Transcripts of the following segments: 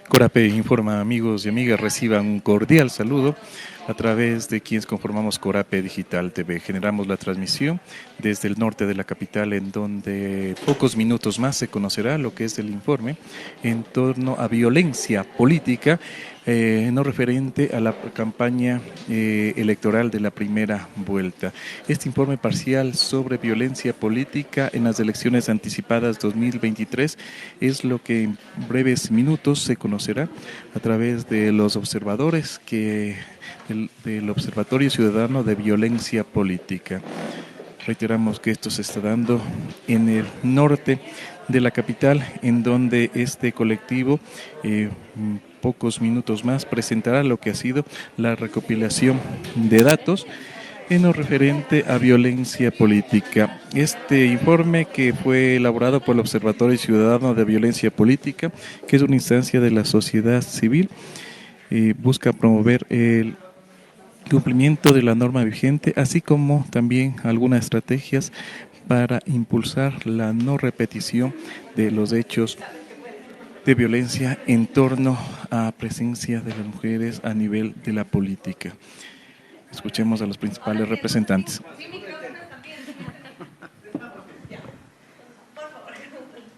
Corape informa, amigos y amigas, reciban un cordial saludo a través de quienes conformamos Corape Digital TV. Generamos la transmisión desde el norte de la capital, en donde pocos minutos más se conocerá lo que es el informe en torno a violencia política, no referente a la campaña electoral de la primera vuelta. Este informe parcial sobre violencia política en las elecciones anticipadas 2023 es lo que en breves minutos se conocerá a través de los observadores del Observatorio Ciudadano de Violencia Política. Reiteramos que esto se está dando en el norte de la capital, en donde este colectivo pocos minutos más presentará lo que ha sido la recopilación de datos en lo referente a violencia política. Este informe, que fue elaborado por el Observatorio Ciudadano de Violencia Política, que es una instancia de la sociedad civil, busca promover el cumplimiento de la norma vigente, así como también algunas estrategias para impulsar la no repetición de los hechos de violencia en torno a presencia de las mujeres a nivel de la política. Escuchemos a los principales representantes.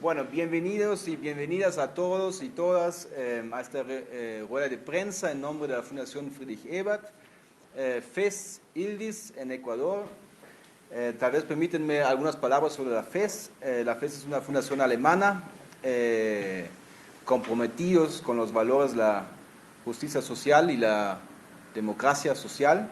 Bueno, bienvenidos y bienvenidas a todos y todas a esta rueda de prensa en nombre de la Fundación Friedrich Ebert, FES Ildis en Ecuador. Tal vez permítanme algunas palabras sobre la FES. La FES es una fundación alemana, comprometidos con los valores de la justicia social y la democracia social.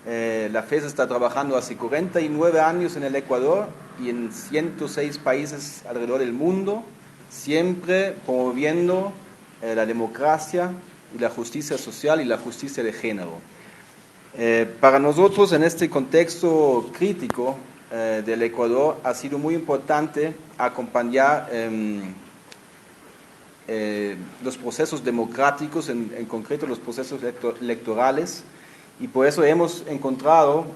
La FES está trabajando hace 49 años en el Ecuador y en 106 países alrededor del mundo, siempre promoviendo la democracia y la justicia social y la justicia de género. Para nosotros, en este contexto crítico del Ecuador, ha sido muy importante acompañar los procesos democráticos, en concreto los procesos electorales, y por eso hemos encontrado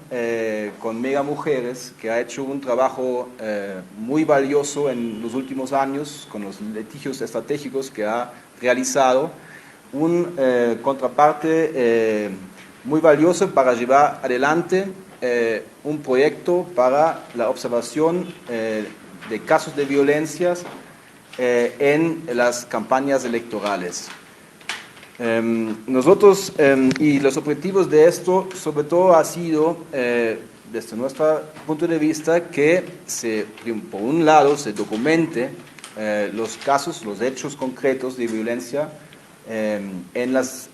con Mega Mujeres, que ha hecho un trabajo muy valioso en los últimos años, con los litigios estratégicos que ha realizado, un contraparte muy valioso para llevar adelante un proyecto para la observación de casos de violencias en las campañas electorales. Nosotros, y los objetivos de esto, sobre todo, ha sido, desde nuestro punto de vista, que por un lado se documente los casos, los hechos concretos de violencia en las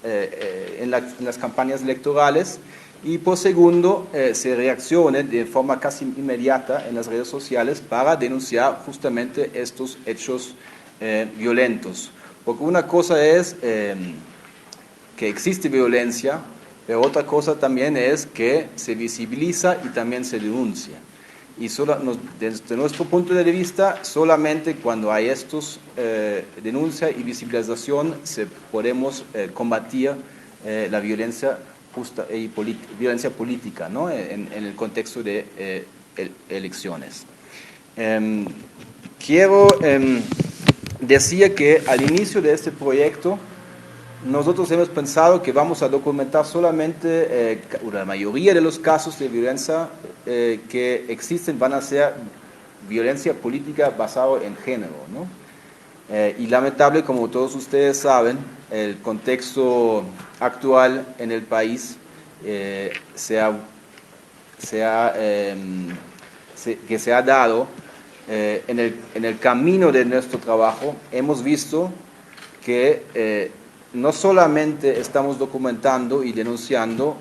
campañas electorales, y por segundo, se reaccione de forma casi inmediata en las redes sociales para denunciar justamente estos hechos violentos. Porque una cosa es que existe violencia, pero otra cosa también es que se visibiliza y también se denuncia. Y desde nuestro punto de vista, solamente cuando hay estos denuncia y visibilización podemos combatir la violencia justa y violencia política, ¿no? en el contexto de elecciones. Quiero decir que al inicio de este proyecto, nosotros hemos pensado que vamos a documentar solamente la mayoría de los casos de violencia que existen van a ser violencia política basada en género, ¿no? Y lamentable, como todos ustedes saben, el contexto actual en el país que se ha dado en el camino de nuestro trabajo. Hemos visto que no solamente estamos documentando y denunciando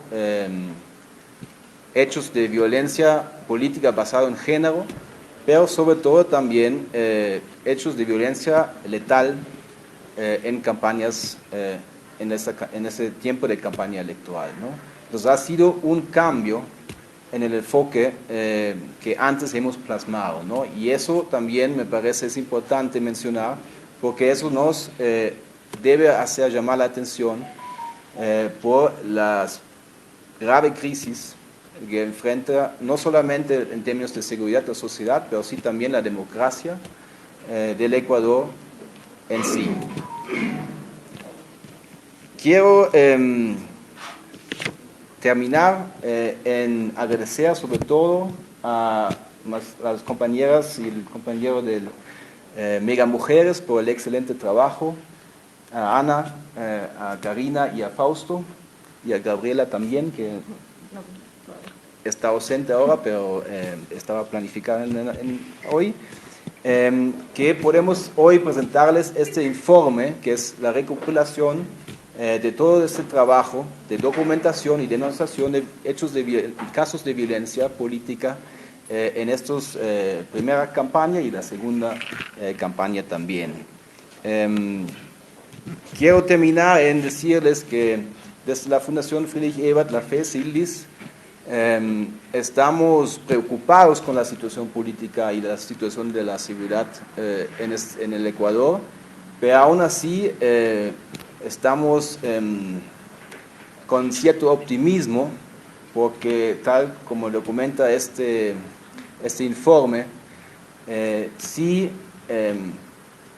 hechos de violencia política basado en género, pero sobre todo también hechos de violencia letal en campañas, en ese tiempo de campaña electoral, ¿no? Entonces ha sido un cambio en el enfoque que antes hemos plasmado, ¿no? Y eso también me parece es importante mencionar, porque eso nos debe hacer llamar la atención por la grave crisis que enfrenta no solamente en términos de seguridad de la sociedad, pero sí también la democracia del Ecuador en sí. Quiero terminar en agradecer sobre todo a las compañeras y el compañero del Mega Mujeres por el excelente trabajo, a Ana, a Karina y a Fausto, y a Gabriela también, que está ausente ahora, pero estaba planificada hoy, que podemos hoy presentarles este informe, que es la recopilación de todo este trabajo de documentación y denunciación de hechos casos de violencia política en esta primera campaña y la segunda campaña también. Quiero terminar en decirles que desde la Fundación Friedrich Ebert, la FE Sildis, estamos preocupados con la situación política y la situación de la seguridad en el Ecuador, pero aún así estamos con cierto optimismo, porque tal como lo comenta este informe, sí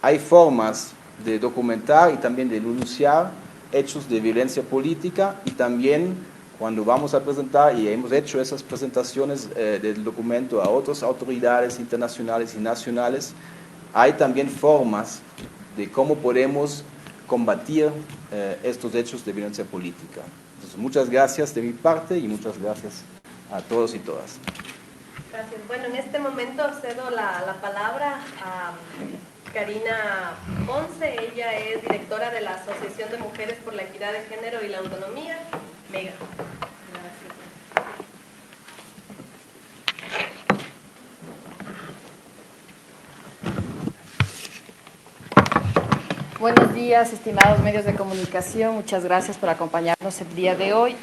hay formas de documentar y también de denunciar hechos de violencia política, y también cuando vamos a presentar, y hemos hecho esas presentaciones del documento a otras autoridades internacionales y nacionales, hay también formas de cómo podemos combatir estos hechos de violencia política. Entonces, muchas gracias de mi parte y muchas gracias a todos y todas. Gracias. Bueno, en este momento cedo la palabra a Karina Ponce. Ella es directora de la Asociación de Mujeres por la Equidad de Género y la Autonomía, MEGA. Buenos días, estimados medios de comunicación. Muchas gracias por acompañarnos el día de hoy.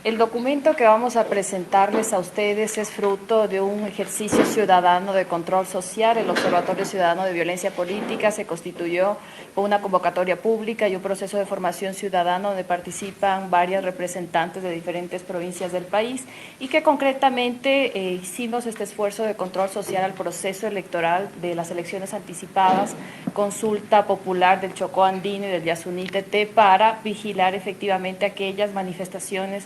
El documento que vamos a presentarles a ustedes es fruto de un ejercicio ciudadano de control social. El Observatorio Ciudadano de Violencia Política se constituyó con una convocatoria pública y un proceso de formación ciudadana donde participan varias representantes de diferentes provincias del país, y que concretamente hicimos este esfuerzo de control social al proceso electoral de las elecciones anticipadas, consulta popular del Chocó Andino y del Yasuní Teté, para vigilar efectivamente aquellas manifestaciones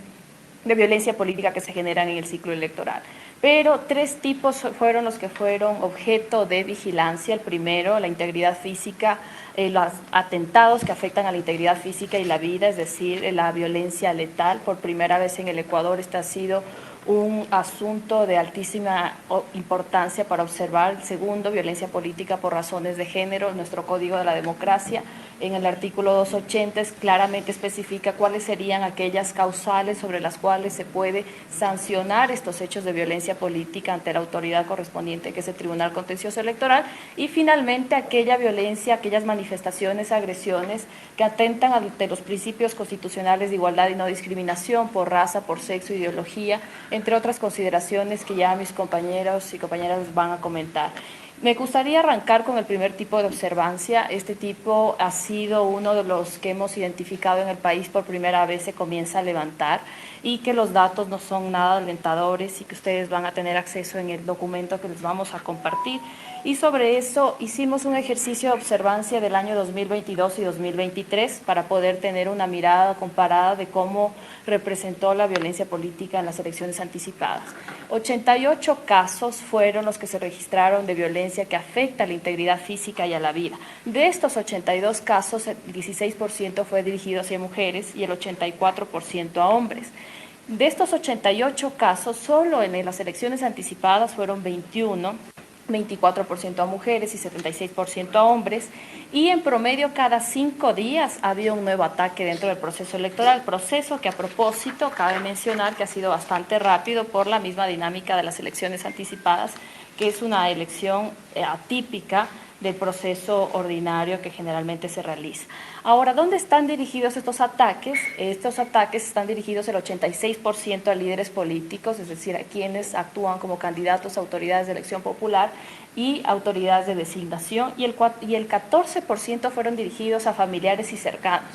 de violencia política que se generan en el ciclo electoral. Pero tres tipos fueron los que fueron objeto de vigilancia. El primero, la integridad física, los atentados que afectan a la integridad física y la vida, es decir, la violencia letal. Por primera vez en el Ecuador este ha sido un asunto de altísima importancia para observar. El segundo, violencia política por razones de género. Nuestro Código de la Democracia, en el artículo 280, claramente especifica cuáles serían aquellas causales sobre las cuales se puede sancionar estos hechos de violencia política ante la autoridad correspondiente, que es el Tribunal Contencioso Electoral. Y finalmente, aquella violencia, aquellas manifestaciones, agresiones que atentan ante los principios constitucionales de igualdad y no discriminación por raza, por sexo, ideología, entre otras consideraciones que ya mis compañeros y compañeras van a comentar. Me gustaría arrancar con el primer tipo de observancia. Este tipo ha sido uno de los que hemos identificado en el país por primera vez, se comienza a levantar, y que los datos no son nada alentadores y que ustedes van a tener acceso en el documento que les vamos a compartir. Y sobre eso hicimos un ejercicio de observancia del año 2022 y 2023 para poder tener una mirada comparada de cómo representó la violencia política en las elecciones anticipadas. 88 casos fueron los que se registraron de violencia que afecta a la integridad física y a la vida. De estos 82 casos, el 16% fue dirigido hacia mujeres y el 84% a hombres. De estos 88 casos, solo en las elecciones anticipadas fueron 21, 24% a mujeres y 76% a hombres, y en promedio cada 5 días había un nuevo ataque dentro del proceso electoral, proceso que, a propósito, cabe mencionar que ha sido bastante rápido por la misma dinámica de las elecciones anticipadas, que es una elección atípica del proceso ordinario que generalmente se realiza. Ahora, ¿dónde están dirigidos estos ataques? Estos ataques están dirigidos el 86% a líderes políticos, es decir, a quienes actúan como candidatos a autoridades de elección popular y autoridades de designación, y el 14% fueron dirigidos a familiares y cercanos.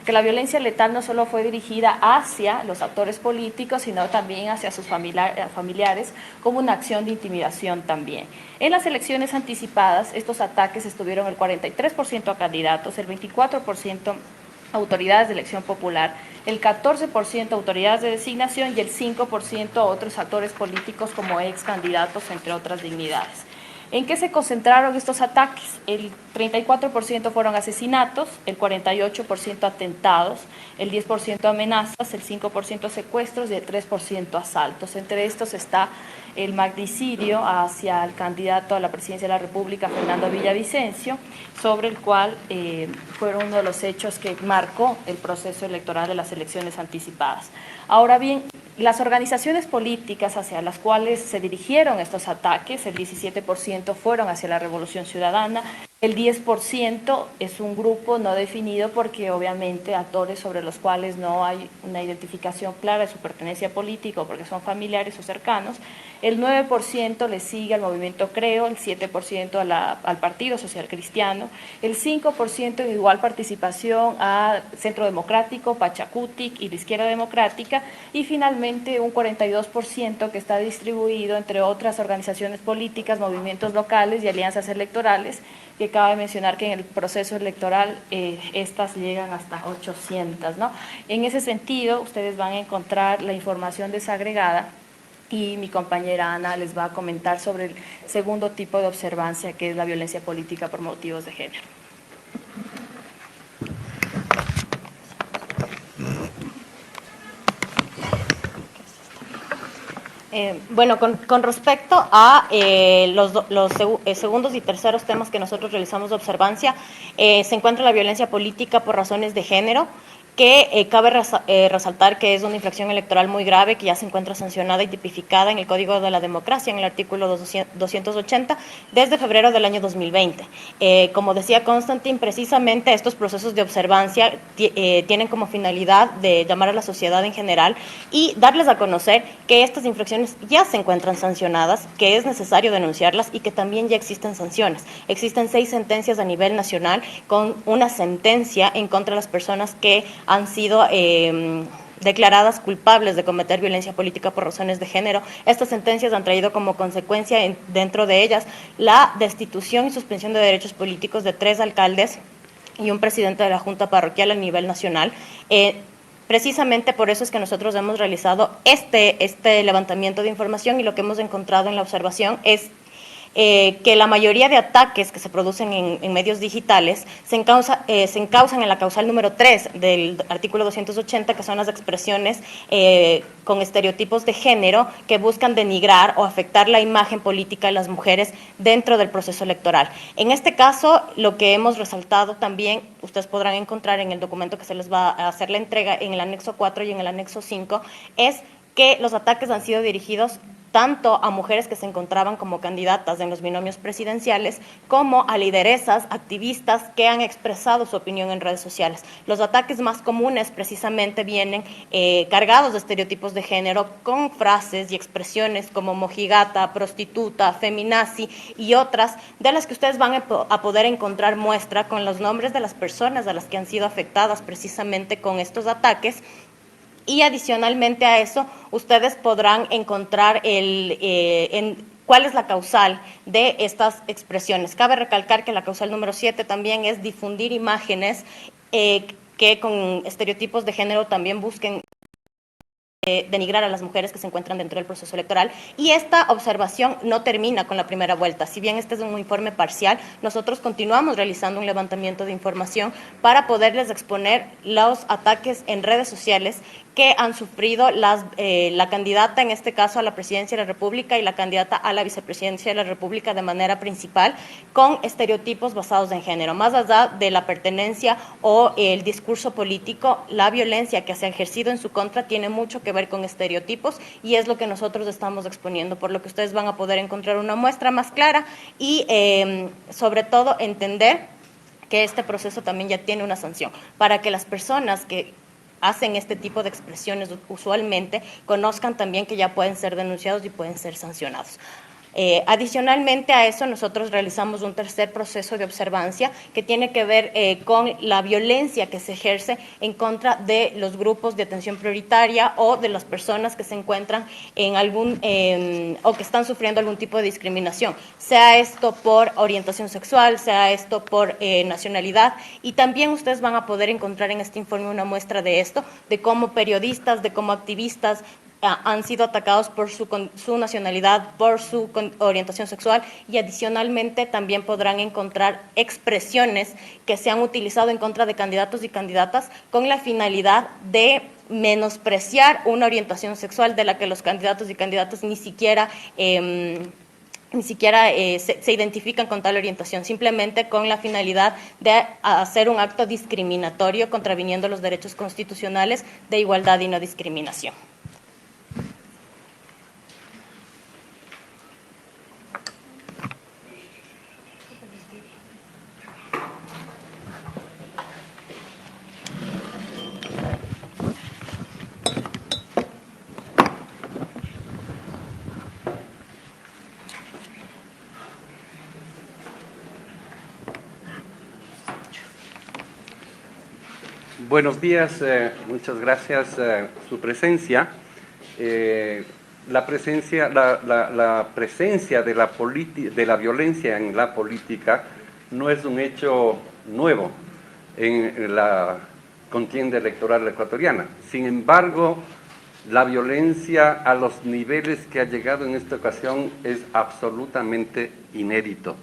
Que la violencia letal no solo fue dirigida hacia los actores políticos, sino también hacia sus familiares, como una acción de intimidación también. En las elecciones anticipadas, estos ataques estuvieron el 43% a candidatos, el 24% autoridades de elección popular, el 14% autoridades de designación y el 5% otros actores políticos como ex candidatos, entre otras dignidades. ¿En qué se concentraron estos ataques? El 34% fueron asesinatos, el 48% atentados, el 10% amenazas, el 5% secuestros y el 3% asaltos. Entre estos está el magnicidio hacia el candidato a la presidencia de la República, Fernando Villavicencio, sobre el cual fueron uno de los hechos que marcó el proceso electoral de las elecciones anticipadas. Ahora bien, las organizaciones políticas hacia las cuales se dirigieron estos ataques, el 17% fueron hacia la Revolución Ciudadana, el 10% es un grupo no definido porque obviamente actores sobre los cuales no hay una identificación clara de su pertenencia política porque son familiares o cercanos, el 9% le sigue al movimiento Creo, el 7% al Partido Social Cristiano, el 5% en igual participación a Centro Democrático, Pachacutic y la Izquierda Democrática, y finalmente un 42% que está distribuido entre otras organizaciones políticas, movimientos locales y alianzas electorales, que cabe mencionar que en el proceso electoral estas llegan hasta 800, ¿no? En ese sentido, ustedes van a encontrar la información desagregada y mi compañera Ana les va a comentar sobre el segundo tipo de observancia, que es la violencia política por motivos de género. Bueno, con respecto a los segundos y terceros temas que nosotros realizamos de observancia, se encuentra la violencia política por razones de género, que cabe resaltar que es una infracción electoral muy grave que ya se encuentra sancionada y tipificada en el Código de la Democracia, en el artículo 280, desde febrero del año 2020. Como decía Constantin, precisamente estos procesos de observancia tienen como finalidad de llamar a la sociedad en general y darles a conocer que estas infracciones ya se encuentran sancionadas, que es necesario denunciarlas y que también ya existen sanciones. Existen 6 sentencias a nivel nacional con una sentencia en contra de las personas que han sido declaradas culpables de cometer violencia política por razones de género. Estas sentencias han traído como consecuencia, dentro de ellas, la destitución y suspensión de derechos políticos de 3 alcaldes y un presidente de la Junta Parroquial a nivel nacional. Precisamente por eso es que nosotros hemos realizado este levantamiento de información, y lo que hemos encontrado en la observación es que la mayoría de ataques que se producen en medios digitales se encausan en la causal número 3 del artículo 280, que son las expresiones con estereotipos de género que buscan denigrar o afectar la imagen política de las mujeres dentro del proceso electoral. En este caso, lo que hemos resaltado también, ustedes podrán encontrar en el documento que se les va a hacer la entrega en el anexo 4 y en el anexo 5, es que los ataques han sido dirigidos tanto a mujeres que se encontraban como candidatas en los binomios presidenciales, como a lideresas, activistas que han expresado su opinión en redes sociales. Los ataques más comunes precisamente vienen cargados de estereotipos de género, con frases y expresiones como mojigata, prostituta, feminazi y otras, de las que ustedes van a poder encontrar muestra con los nombres de las personas a las que han sido afectadas precisamente con estos ataques. Y adicionalmente a eso, ustedes podrán encontrar cuál es la causal de estas expresiones. Cabe recalcar que la causal número 7 también es difundir imágenes que con estereotipos de género también busquen denigrar a las mujeres que se encuentran dentro del proceso electoral. Y esta observación no termina con la primera vuelta. Si bien este es un informe parcial, nosotros continuamos realizando un levantamiento de información para poderles exponer los ataques en redes sociales que han sufrido la candidata, en este caso a la presidencia de la República, y la candidata a la vicepresidencia de la República de manera principal, con estereotipos basados en género. Más allá de la pertenencia o el discurso político, la violencia que se ha ejercido en su contra tiene mucho que ver con estereotipos, y es lo que nosotros estamos exponiendo, por lo que ustedes van a poder encontrar una muestra más clara y sobre todo entender que este proceso también ya tiene una sanción, para que las personas que hacen este tipo de expresiones usualmente conozcan también que ya pueden ser denunciados y pueden ser sancionados. Adicionalmente a eso, nosotros realizamos un tercer proceso de observancia que tiene que ver con la violencia que se ejerce en contra de los grupos de atención prioritaria o de las personas que se encuentran en algún o que están sufriendo algún tipo de discriminación, sea esto por orientación sexual, sea esto por nacionalidad, y también ustedes van a poder encontrar en este informe una muestra de esto, de cómo periodistas, de cómo activistas han sido atacados por su nacionalidad, por su orientación sexual, y adicionalmente también podrán encontrar expresiones que se han utilizado en contra de candidatos y candidatas con la finalidad de menospreciar una orientación sexual de la que los candidatos y candidatas ni siquiera se identifican con tal orientación, simplemente con la finalidad de hacer un acto discriminatorio contraviniendo los derechos constitucionales de igualdad y no discriminación. Buenos días, muchas gracias su presencia. La presencia de la violencia en la política no es un hecho nuevo en la contienda electoral ecuatoriana. Sin embargo, la violencia a los niveles que ha llegado en esta ocasión es absolutamente inédito.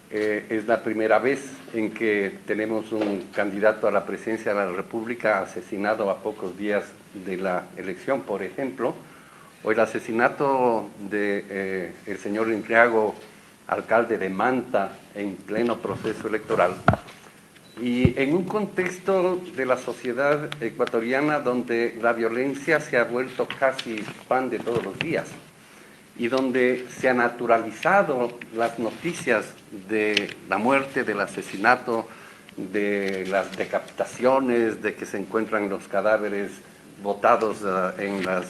Es la primera vez en que tenemos un candidato a la presidencia de la República asesinado a pocos días de la elección, por ejemplo, o el asesinato de el señor Intriago, alcalde de Manta, en pleno proceso electoral. Y en un contexto de la sociedad ecuatoriana donde la violencia se ha vuelto casi pan de todos los días, y donde se han naturalizado las noticias de la muerte, del asesinato, de las decapitaciones, de que se encuentran los cadáveres botados en las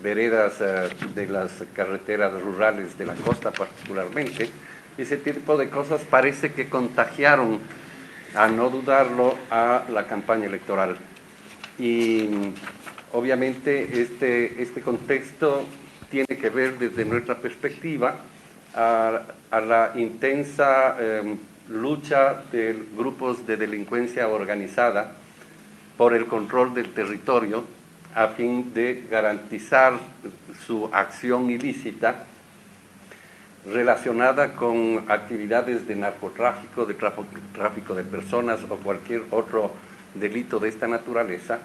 veredas de las carreteras rurales de la costa particularmente. Ese tipo de cosas parece que contagiaron, a no dudarlo, a la campaña electoral. Y obviamente este contexto tiene que ver desde nuestra perspectiva a la intensa lucha de grupos de delincuencia organizada por el control del territorio a fin de garantizar su acción ilícita relacionada con actividades de narcotráfico, de tráfico de personas o cualquier otro delito de esta naturaleza,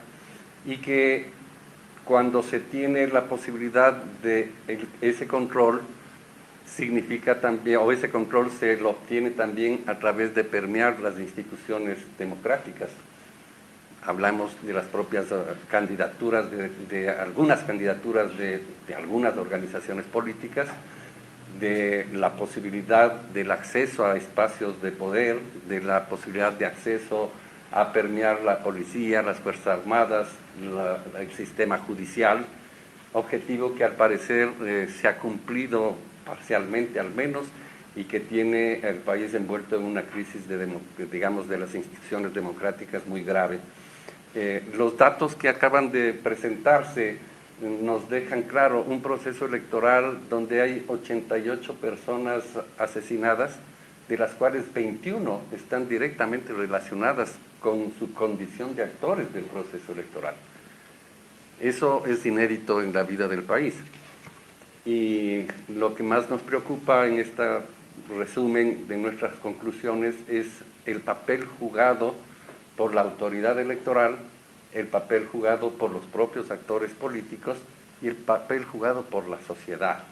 y que cuando se tiene la posibilidad de ese control, significa también, o ese control se lo obtiene también a través de permear las instituciones democráticas. Hablamos de las propias candidaturas, de algunas candidaturas de algunas organizaciones políticas, de la posibilidad del acceso a espacios de poder, de la posibilidad de acceso a permear la policía, las Fuerzas Armadas, el sistema judicial, objetivo que al parecer se ha cumplido parcialmente al menos, y que tiene el país envuelto en una crisis de las instituciones democráticas muy grave. Los datos que acaban de presentarse nos dejan claro un proceso electoral donde hay 88 personas asesinadas, de las cuales 21 están directamente relacionadas con su condición de actores del proceso electoral. Eso es inédito en la vida del país. Y lo que más nos preocupa en este resumen de nuestras conclusiones es el papel jugado por la autoridad electoral, el papel jugado por los propios actores políticos y el papel jugado por la sociedad.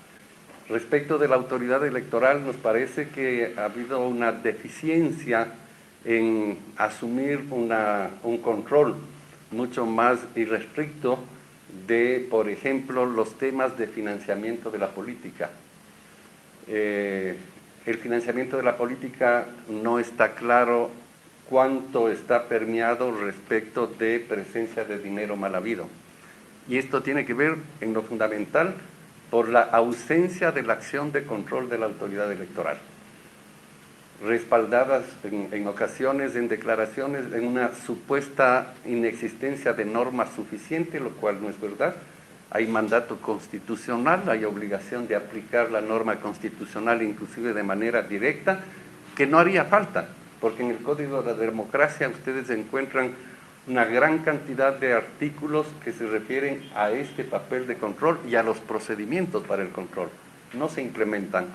Respecto de la autoridad electoral, nos parece que ha habido una deficiencia en asumir un control mucho más irrestricto de, por ejemplo, los temas de financiamiento de la política. El financiamiento de la política no está claro cuánto está permeado respecto de presencia de dinero mal habido. Y esto tiene que ver, en lo fundamental, por la ausencia de la acción de control de la autoridad electoral, respaldadas en ocasiones en declaraciones en una supuesta inexistencia de normas suficientes, lo cual no es verdad. Hay mandato constitucional, hay obligación de aplicar la norma constitucional inclusive de manera directa, que no haría falta, porque en el Código de la Democracia ustedes encuentran una gran cantidad de artículos que se refieren a este papel de control y a los procedimientos para el control. No se implementan,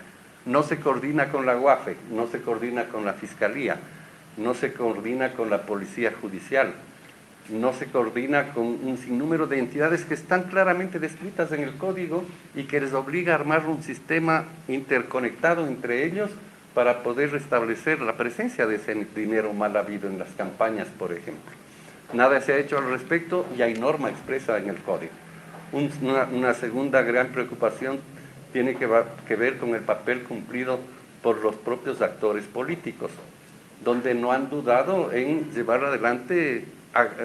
no se coordina con la UAFE, no se coordina con la Fiscalía, no se coordina con la Policía Judicial, no se coordina con un sinnúmero de entidades que están claramente descritas en el Código y que les obliga a armar un sistema interconectado entre ellos para poder restablecer la presencia de ese dinero mal habido en las campañas, por ejemplo. Nada se ha hecho al respecto y hay norma expresa en el Código. Una segunda gran preocupación tiene que ver con el papel cumplido por los propios actores políticos, donde no han dudado en llevar adelante,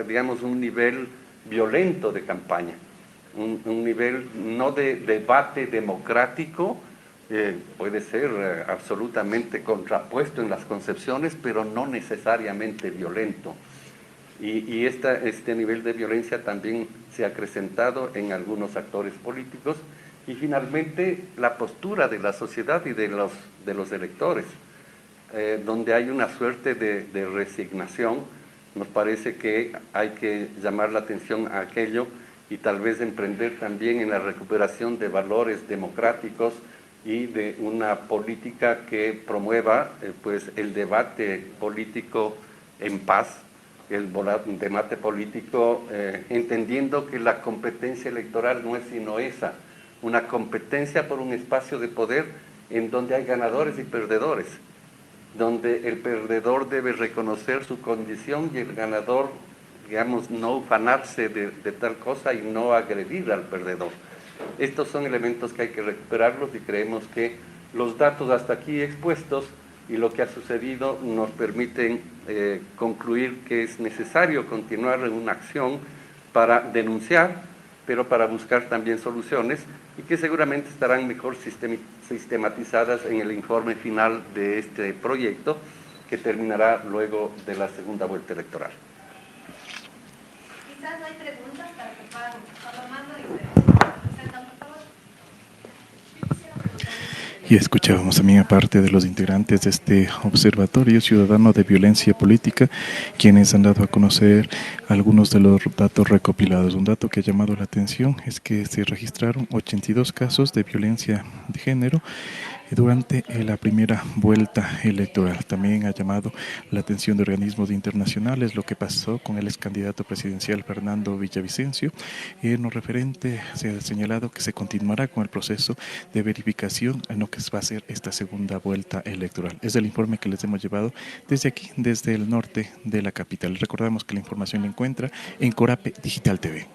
digamos, un nivel violento de campaña, un nivel no de debate democrático, puede ser absolutamente contrapuesto en las concepciones, pero no necesariamente violento. Y este nivel de violencia también se ha acrecentado en algunos actores políticos. Y finalmente la postura de la sociedad y de los electores, donde hay una suerte de resignación. Nos parece que hay que llamar la atención a aquello y tal vez emprender también en la recuperación de valores democráticos y de una política que promueva pues el debate político en paz, el debate político entendiendo que la competencia electoral no es sino esa, una competencia por un espacio de poder en donde hay ganadores y perdedores, donde el perdedor debe reconocer su condición y el ganador, digamos, no ufanarse de tal cosa y no agredir al perdedor. Estos son elementos que hay que recuperarlos y creemos que los datos hasta aquí expuestos y lo que ha sucedido nos permiten concluir que es necesario continuar en una acción para denunciar, pero para buscar también soluciones y que seguramente estarán mejor sistematizadas en el informe final de este proyecto que terminará luego de la segunda vuelta electoral. Quizás no hay preguntas para que puedan, solo mando y Y escuchábamos también a parte de los integrantes de este Observatorio Ciudadano de Violencia Política, quienes han dado a conocer algunos de los datos recopilados. Un dato que ha llamado la atención es que se registraron 82 casos de violencia de género durante la primera vuelta electoral. También ha llamado la atención de organismos internacionales lo que pasó con el ex candidato presidencial Fernando Villavicencio. En lo referente se ha señalado que se continuará con el proceso de verificación en lo que va a ser esta segunda vuelta electoral. Es el informe que les hemos llevado desde aquí, desde el norte de la capital. Recordamos que la información la encuentra en Corape Digital TV.